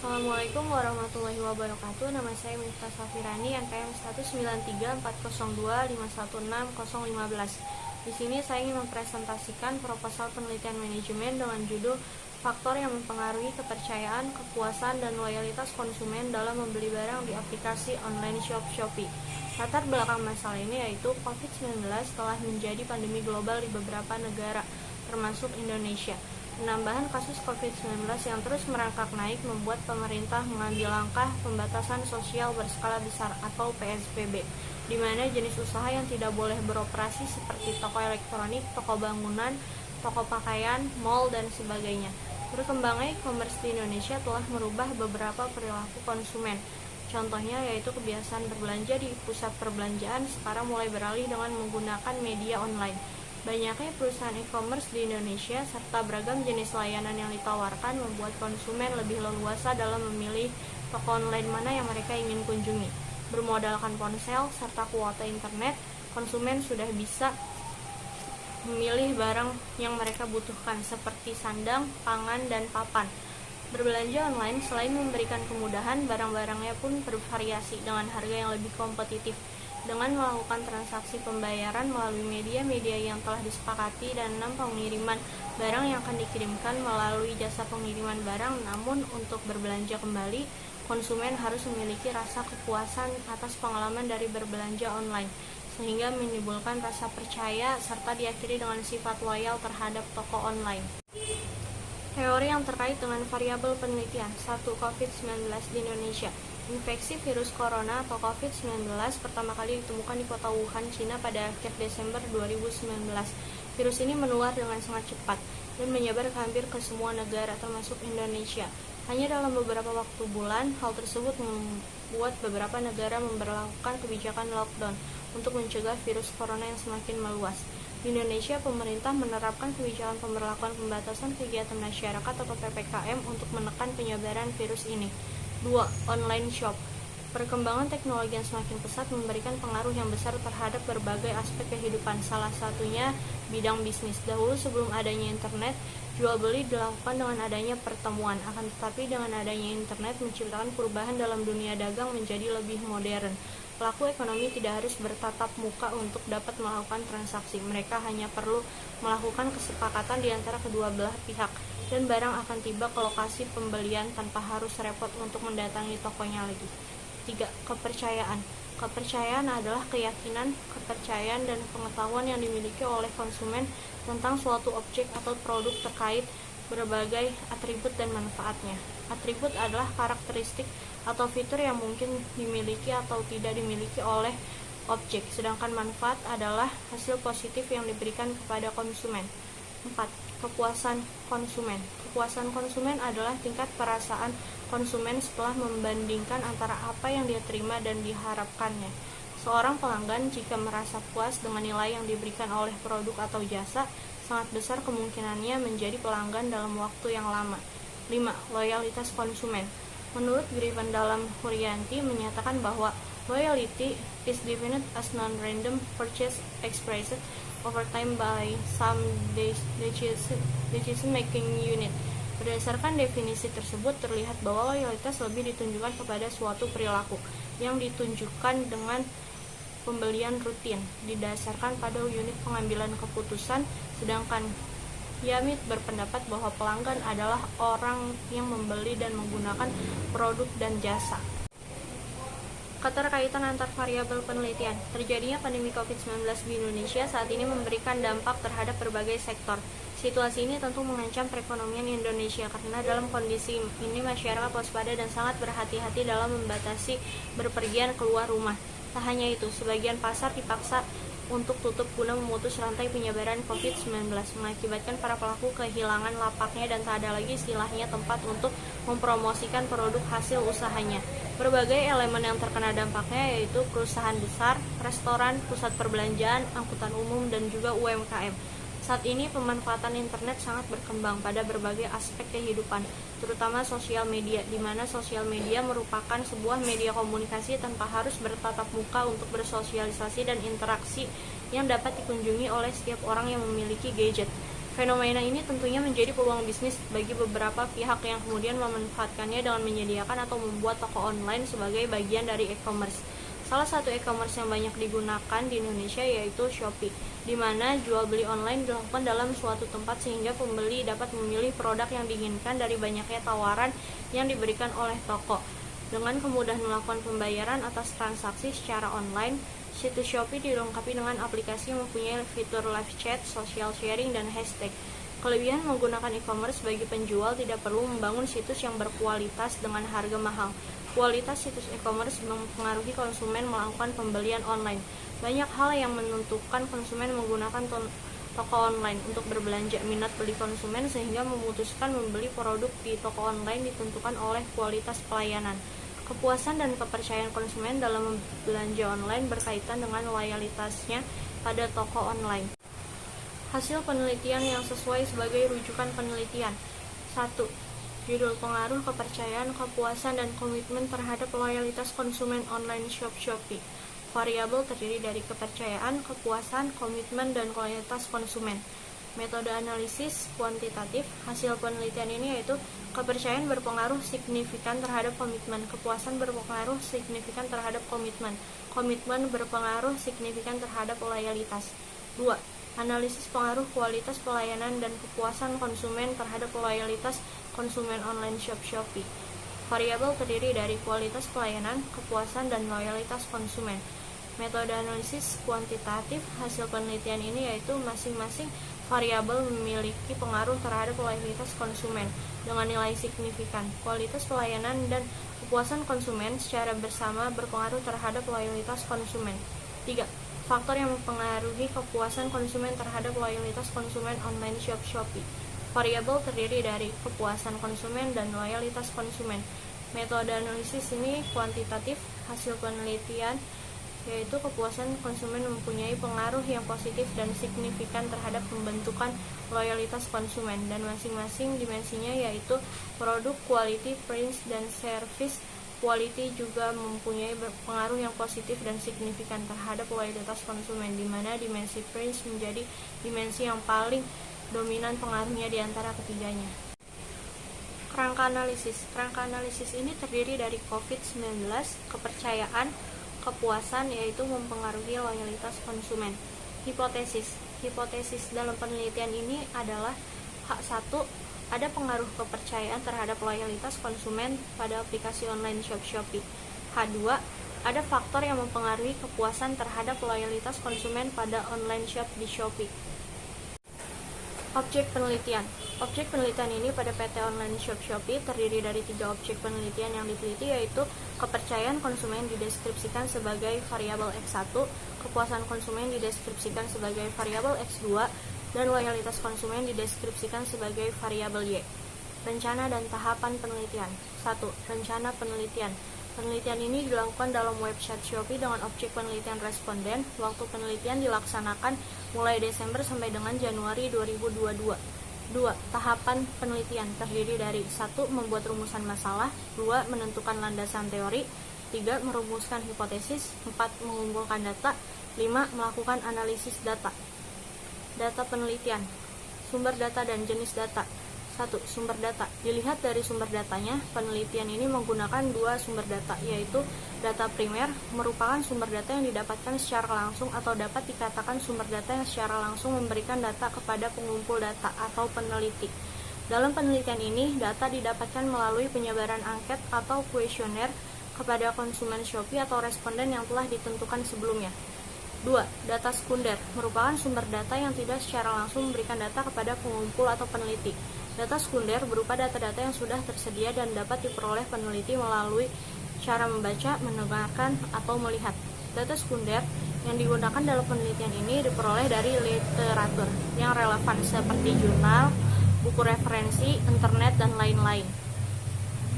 Assalamualaikum warahmatullahi wabarakatuh. Nama saya Miftah Safirani, NPM 1934025160015. Di sini saya ingin mempresentasikan proposal penelitian manajemen dengan judul Faktor yang mempengaruhi kepercayaan, kepuasan, dan loyalitas konsumen dalam membeli barang di aplikasi online shop Shopee. Latar belakang masalah ini yaitu COVID-19 telah menjadi pandemi global di beberapa negara, termasuk Indonesia. Penambahan kasus COVID-19 yang terus merangkak naik membuat pemerintah mengambil langkah pembatasan sosial berskala besar atau PSBB, di mana jenis usaha yang tidak boleh beroperasi seperti toko elektronik, toko bangunan, toko pakaian, mal, dan sebagainya. Berkembangnya e-commerce di Indonesia telah merubah beberapa perilaku konsumen. Contohnya yaitu kebiasaan berbelanja di pusat perbelanjaan sekarang mulai beralih dengan menggunakan media online. Banyaknya perusahaan e-commerce di Indonesia serta beragam jenis layanan yang ditawarkan membuat konsumen lebih leluasa dalam memilih toko online mana yang mereka ingin kunjungi. Bermodalkan ponsel serta kuota internet, konsumen sudah bisa memilih barang yang mereka butuhkan seperti sandang, pangan, dan papan. Berbelanja online selain memberikan kemudahan, barang-barangnya pun bervariasi dengan harga yang lebih kompetitif. Dengan melakukan transaksi pembayaran melalui media-media yang telah disepakati dan 6 pengiriman barang yang akan dikirimkan melalui jasa pengiriman barang, namun untuk berbelanja kembali, konsumen harus memiliki rasa kepuasan atas pengalaman dari berbelanja online, sehingga menimbulkan rasa percaya serta diakhiri dengan sifat loyal terhadap toko online. Teori yang terkait dengan variabel penelitian 1. COVID-19 di Indonesia. Infeksi virus corona atau COVID-19 pertama kali ditemukan di kota Wuhan, Cina pada akhir Desember 2019. Virus ini menular dengan sangat cepat dan menyebar hampir ke semua negara termasuk Indonesia. Hanya dalam beberapa waktu bulan, hal tersebut membuat beberapa negara memberlakukan kebijakan lockdown untuk mencegah virus corona yang semakin meluas. Di Indonesia, pemerintah menerapkan kebijakan pemberlakuan pembatasan kegiatan masyarakat atau PPKM untuk menekan penyebaran virus ini. 2. Online shop. Perkembangan teknologi yang semakin pesat memberikan pengaruh yang besar terhadap berbagai aspek kehidupan, salah satunya bidang bisnis. Dahulu sebelum adanya internet, jual beli dilakukan dengan adanya pertemuan. Akan tetapi dengan adanya internet menciptakan perubahan dalam dunia dagang menjadi lebih modern. Pelaku ekonomi tidak harus bertatap muka untuk dapat melakukan transaksi. Mereka hanya perlu melakukan kesepakatan di antara kedua belah pihak, dan barang akan tiba ke lokasi pembelian tanpa harus repot untuk mendatangi tokonya lagi. 3. Kepercayaan. Kepercayaan adalah keyakinan, kepercayaan, dan pengetahuan yang dimiliki oleh konsumen tentang suatu objek atau produk terkait berbagai atribut dan manfaatnya. Atribut adalah karakteristik atau fitur yang mungkin dimiliki atau tidak dimiliki oleh objek, sedangkan manfaat adalah hasil positif yang diberikan kepada konsumen. 4. Kepuasan konsumen. Kepuasan konsumen adalah tingkat perasaan konsumen setelah membandingkan antara apa yang dia terima dan diharapkannya. Seorang pelanggan jika merasa puas dengan nilai yang diberikan oleh produk atau jasa, sangat besar kemungkinannya menjadi pelanggan dalam waktu yang lama. 5. Loyalitas konsumen. Menurut Griffin dalam Huryanti menyatakan bahwa loyalty is defined as non-random purchase expressed over time by some decision-making unit. Berdasarkan definisi tersebut, terlihat bahwa loyalitas lebih ditunjukkan kepada suatu perilaku yang ditunjukkan dengan pembelian rutin, didasarkan pada unit pengambilan keputusan, sedangkan Yamit berpendapat bahwa pelanggan adalah orang yang membeli dan menggunakan produk dan jasa. Keterkaitan antar variabel penelitian. Terjadinya pandemi COVID-19 di Indonesia saat ini memberikan dampak terhadap berbagai sektor. Situasi ini tentu mengancam perekonomian Indonesia karena dalam kondisi ini masyarakat waspada dan sangat berhati-hati dalam membatasi berpergian keluar rumah. Tak hanya itu, sebagian pasar dipaksa untuk tutup guna memutus rantai penyebaran COVID-19, mengakibatkan para pelaku kehilangan lapaknya dan tak ada lagi istilahnya tempat untuk mempromosikan produk hasil usahanya. Berbagai elemen yang terkena dampaknya yaitu perusahaan besar, restoran, pusat perbelanjaan, angkutan umum, dan juga UMKM. Saat ini pemanfaatan internet sangat berkembang pada berbagai aspek kehidupan, terutama sosial media, di mana sosial media merupakan sebuah media komunikasi tanpa harus bertatap muka untuk bersosialisasi dan interaksi yang dapat dikunjungi oleh setiap orang yang memiliki gadget. Fenomena ini tentunya menjadi peluang bisnis bagi beberapa pihak yang kemudian memanfaatkannya dengan menyediakan atau membuat toko online sebagai bagian dari e-commerce. Salah satu e-commerce yang banyak digunakan di Indonesia yaitu Shopee, di mana jual beli online dilakukan dalam suatu tempat sehingga pembeli dapat memilih produk yang diinginkan dari banyaknya tawaran yang diberikan oleh toko. Dengan kemudahan melakukan pembayaran atas transaksi secara online, situs Shopee dilengkapi dengan aplikasi yang mempunyai fitur live chat, social sharing, dan hashtag. Kelebihan menggunakan e-commerce bagi penjual tidak perlu membangun situs yang berkualitas dengan harga mahal. Kualitas situs e-commerce mempengaruhi konsumen melakukan pembelian online. Banyak hal yang menentukan konsumen menggunakan toko online untuk berbelanja. Minat beli konsumen sehingga memutuskan membeli produk di toko online ditentukan oleh kualitas pelayanan. Kepuasan dan kepercayaan konsumen dalam belanja online berkaitan dengan loyalitasnya pada toko online. Hasil penelitian yang sesuai sebagai rujukan penelitian. 1. Judul pengaruh kepercayaan, kepuasan, dan komitmen terhadap loyalitas konsumen online shop Shopee. Variabel terdiri dari kepercayaan, kepuasan, komitmen, dan loyalitas konsumen. Metode analisis kuantitatif. Hasil penelitian ini yaitu kepercayaan berpengaruh signifikan terhadap komitmen, kepuasan berpengaruh signifikan terhadap komitmen, komitmen berpengaruh signifikan terhadap loyalitas. 2. Analisis pengaruh kualitas pelayanan dan kepuasan konsumen terhadap loyalitas konsumen online shop Shopee. Variabel terdiri dari kualitas pelayanan, kepuasan, dan loyalitas konsumen. Metode analisis kuantitatif. Hasil penelitian ini yaitu masing-masing variabel memiliki pengaruh terhadap loyalitas konsumen dengan nilai signifikan. Kualitas pelayanan dan kepuasan konsumen secara bersama berpengaruh terhadap loyalitas konsumen. 3. Faktor yang mempengaruhi kepuasan konsumen terhadap loyalitas konsumen online shop Shopee. Variabel terdiri dari kepuasan konsumen dan loyalitas konsumen. Metode analisis ini kuantitatif. Hasil penelitian yaitu kepuasan konsumen mempunyai pengaruh yang positif dan signifikan terhadap pembentukan loyalitas konsumen, dan masing-masing dimensinya yaitu produk, quality, price, dan service. Quality juga mempunyai pengaruh yang positif dan signifikan terhadap loyalitas konsumen, di mana dimensi price menjadi dimensi yang paling dominan pengaruhnya di antara ketiganya. Kerangka analisis. Kerangka analisis ini terdiri dari COVID-19, kepercayaan, kepuasan, yaitu mempengaruhi loyalitas konsumen. Hipotesis. Hipotesis dalam penelitian ini adalah H1, ada pengaruh kepercayaan terhadap loyalitas konsumen pada aplikasi online shop Shopee. H2, ada faktor yang mempengaruhi kepuasan terhadap loyalitas konsumen pada online shop di Shopee. Objek penelitian. Objek penelitian ini pada PT Online Shop Shopee terdiri dari 3 objek penelitian yang diteliti, yaitu kepercayaan konsumen dideskripsikan sebagai variabel X1, kepuasan konsumen dideskripsikan sebagai variabel X2, dan loyalitas konsumen dideskripsikan sebagai variabel Y. Rencana dan tahapan penelitian. 1. Rencana penelitian. Penelitian ini dilakukan dalam website Shopee dengan objek penelitian responden. Waktu penelitian dilaksanakan mulai Desember sampai dengan Januari 2022. 2. Tahapan penelitian terdiri dari 1. Membuat rumusan masalah, 2. Menentukan landasan teori, 3. Merumuskan hipotesis, 4. Mengumpulkan data, 5. Melakukan analisis data. Data penelitian. Sumber data dan jenis data. 1. Sumber data. Dilihat dari sumber datanya, penelitian ini menggunakan 2 sumber data, yaitu data primer, merupakan sumber data yang didapatkan secara langsung atau dapat dikatakan sumber data yang secara langsung memberikan data kepada pengumpul data atau peneliti. Dalam penelitian ini, data didapatkan melalui penyebaran angket atau kuesioner kepada konsumen Shopee atau responden yang telah ditentukan sebelumnya. 2. Data sekunder, merupakan sumber data yang tidak secara langsung memberikan data kepada pengumpul atau peneliti. Data sekunder berupa data-data yang sudah tersedia dan dapat diperoleh peneliti melalui cara membaca, mendengarkan, atau melihat. Data sekunder yang digunakan dalam penelitian ini diperoleh dari literatur yang relevan seperti jurnal, buku referensi, internet, dan lain-lain.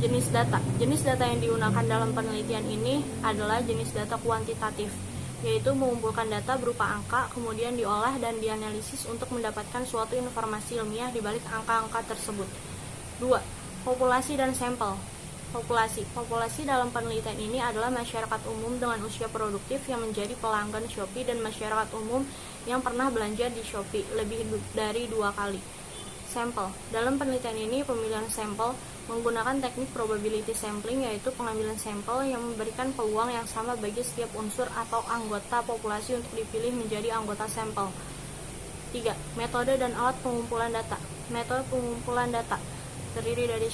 Jenis data. Jenis data yang digunakan dalam penelitian ini adalah jenis data kuantitatif, yaitu mengumpulkan data berupa angka, kemudian diolah dan dianalisis untuk mendapatkan suatu informasi ilmiah di balik angka-angka tersebut. 2. Populasi dan sampel. Populasi. Populasi dalam penelitian ini adalah masyarakat umum dengan usia produktif yang menjadi pelanggan Shopee dan masyarakat umum yang pernah belanja di Shopee lebih dari 2 kali. Sampel. Dalam penelitian ini, pemilihan sampel menggunakan teknik probability sampling, yaitu pengambilan sampel yang memberikan peluang yang sama bagi setiap unsur atau anggota populasi untuk dipilih menjadi anggota sampel. 3. Metode dan alat pengumpulan data. Metode pengumpulan data terdiri dari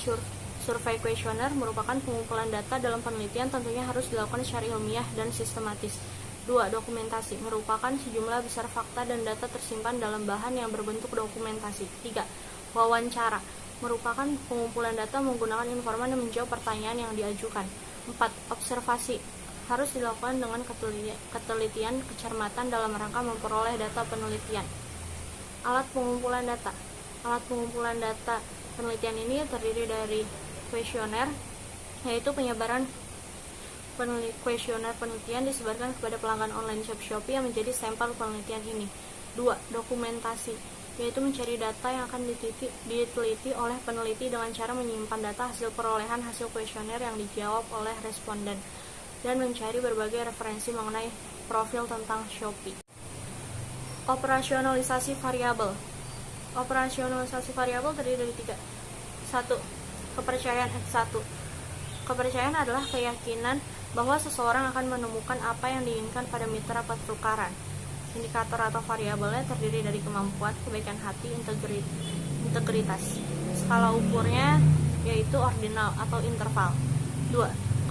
survei kuesioner, merupakan pengumpulan data dalam penelitian tentunya harus dilakukan secara ilmiah dan sistematis. 2. Dokumentasi merupakan sejumlah besar fakta dan data tersimpan dalam bahan yang berbentuk dokumentasi. 3. Wawancara merupakan pengumpulan data menggunakan informan yang menjawab pertanyaan yang diajukan. 4. Observasi harus dilakukan dengan ketelitian, kecermatan dalam rangka memperoleh data penelitian. Alat pengumpulan data. Alat pengumpulan data penelitian ini terdiri dari kuesioner, yaitu penyebaran kuesioner penelitian disebarkan kepada pelanggan online shop Shopee yang menjadi sampel penelitian ini. 2. Dokumentasi, yaitu mencari data yang akan diteliti oleh peneliti dengan cara menyimpan data hasil perolehan hasil kuesioner yang dijawab oleh responden dan mencari berbagai referensi mengenai profil tentang Shopee. Operasionalisasi variabel. Operasionalisasi variabel terdiri dari 3. 1. Kepercayaan X1. Kepercayaan adalah keyakinan bahwa seseorang akan menemukan apa yang diinginkan pada mitra pertukaran. Indikator atau variabelnya terdiri dari kemampuan, kebaikan hati, integritas. Skala ukurnya yaitu ordinal atau interval. 2.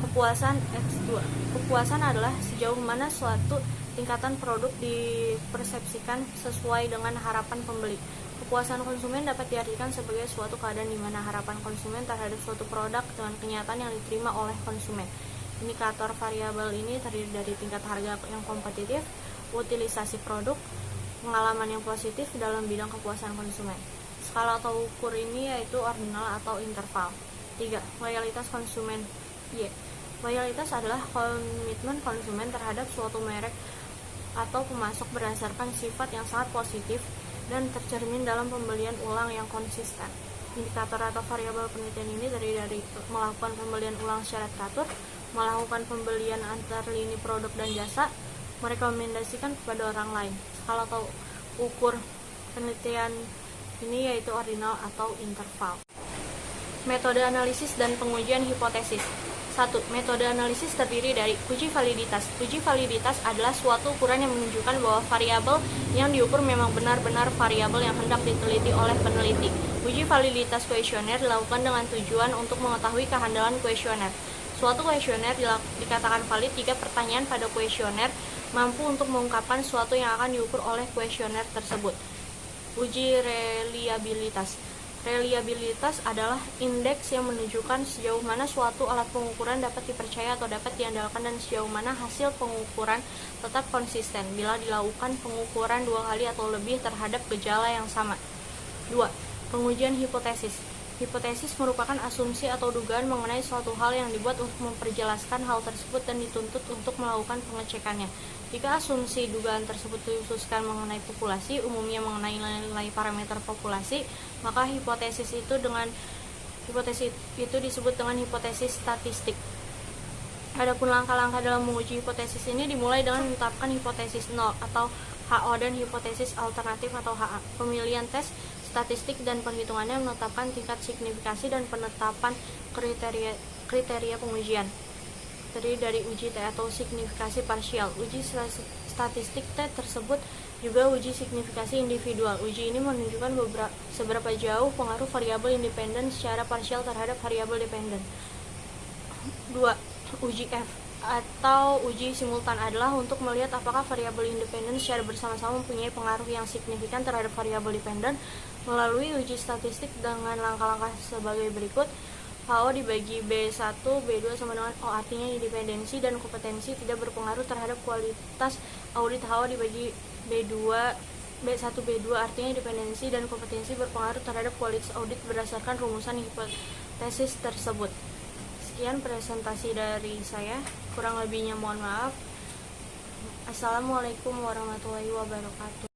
Kepuasan X2. Kepuasan adalah sejauh mana suatu tingkatan produk dipersepsikan sesuai dengan harapan pembeli. Kepuasan konsumen dapat diartikan sebagai suatu keadaan di mana harapan konsumen terhadap suatu produk dengan kenyataan yang diterima oleh konsumen. Indikator variabel ini terdiri dari tingkat harga yang kompetitif, utilisasi produk, pengalaman yang positif dalam bidang kepuasan konsumen. Skala atau ukur ini yaitu ordinal atau interval. 3. Loyalitas konsumen. Y. Loyalitas adalah komitmen konsumen terhadap suatu merek atau pemasok berdasarkan sifat yang sangat positif dan tercermin dalam pembelian ulang yang konsisten. Indikator atau variabel penelitian ini terdiri dari melakukan pembelian ulang secara teratur, melakukan pembelian antar lini produk dan jasa, merekomendasikan kepada orang lain. Skala atau ukur penelitian ini yaitu ordinal atau interval. Metode analisis dan pengujian hipotesis. 1. Metode analisis terdiri dari uji validitas. Uji validitas adalah suatu ukuran yang menunjukkan bahwa variabel yang diukur memang benar-benar variabel yang hendak diteliti oleh peneliti. Uji validitas kuesioner dilakukan dengan tujuan untuk mengetahui kehandalan kuesioner. Suatu kuesioner dikatakan valid jika pertanyaan pada kuesioner mampu untuk mengungkapkan sesuatu yang akan diukur oleh kuesioner tersebut. Uji reliabilitas. Reliabilitas adalah indeks yang menunjukkan sejauh mana suatu alat pengukuran dapat dipercaya atau dapat diandalkan dan sejauh mana hasil pengukuran tetap konsisten bila dilakukan pengukuran 2 kali atau lebih terhadap gejala yang sama. 2. Pengujian hipotesis. Hipotesis merupakan asumsi atau dugaan mengenai suatu hal yang dibuat untuk memperjelaskan hal tersebut dan dituntut untuk melakukan pengecekannya. Jika asumsi dugaan tersebut dikhususkan mengenai populasi, umumnya mengenai nilai parameter populasi, maka hipotesis itu disebut dengan hipotesis statistik. Adapun langkah-langkah dalam menguji hipotesis ini dimulai dengan menetapkan hipotesis nol atau HO dan hipotesis alternatif atau HA. Pemilihan tes statistik dan perhitungannya menetapkan tingkat signifikasi dan penetapan kriteria pengujian. Terdiri dari uji T atau signifikasi parsial. Uji statistik T tersebut juga uji signifikasi individual. Uji ini menunjukkan seberapa jauh pengaruh variabel independen secara parsial terhadap variabel dependen. 2. Uji F atau uji simultan adalah untuk melihat apakah variabel independen secara bersama-sama mempunyai pengaruh yang signifikan terhadap variabel dependen melalui uji statistik dengan langkah-langkah sebagai berikut. HO dibagi B1, B2 sama dengan O, artinya independensi dan kompetensi tidak berpengaruh terhadap kualitas audit. HO dibagi B1, B2 artinya independensi dan kompetensi berpengaruh terhadap kualitas audit berdasarkan rumusan hipotesis tersebut. Sekian presentasi dari saya, kurang lebihnya mohon maaf. Assalamualaikum warahmatullahi wabarakatuh.